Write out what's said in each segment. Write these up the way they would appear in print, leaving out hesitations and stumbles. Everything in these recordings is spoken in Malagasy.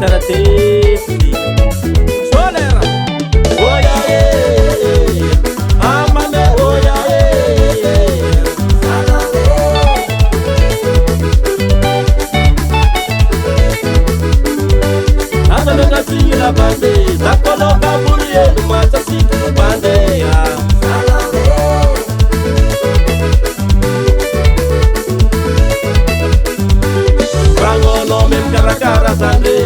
Saratesi Solera Oya Amame oya Asa nega sila bande Zakoloka burie Numata siku bande Rangono mem karakara sande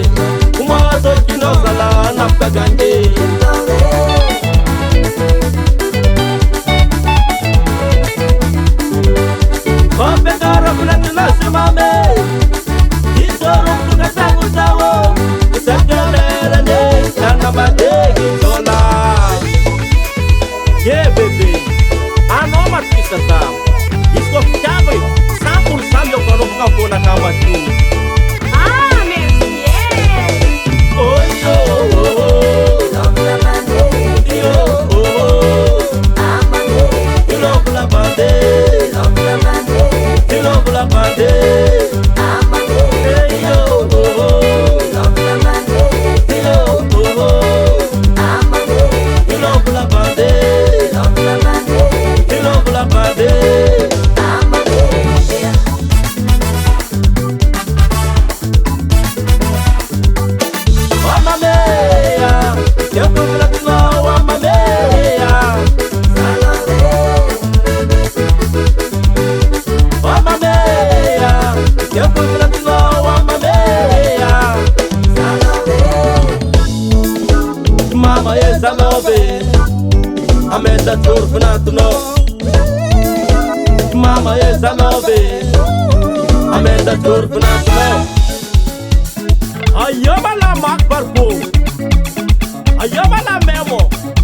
Umazo kino sala napka gande Kompe kara bulan nasi mame Isoro kuka sangu sawo Usakelera ne Sana bade gizola Yeah baby Ano matisa sam Isko kabe Sampul samyo kono kuka kona kama tu Mama yes I love it I made that tour for not to know Mama yes I love it I made that tour for not to know Ayaba la mak barbo Ayaba la memo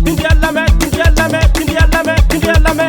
Tindia la me Tindia la me Tindia la me Tindia la me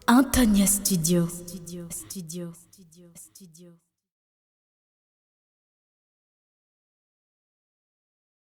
Antonia Studio.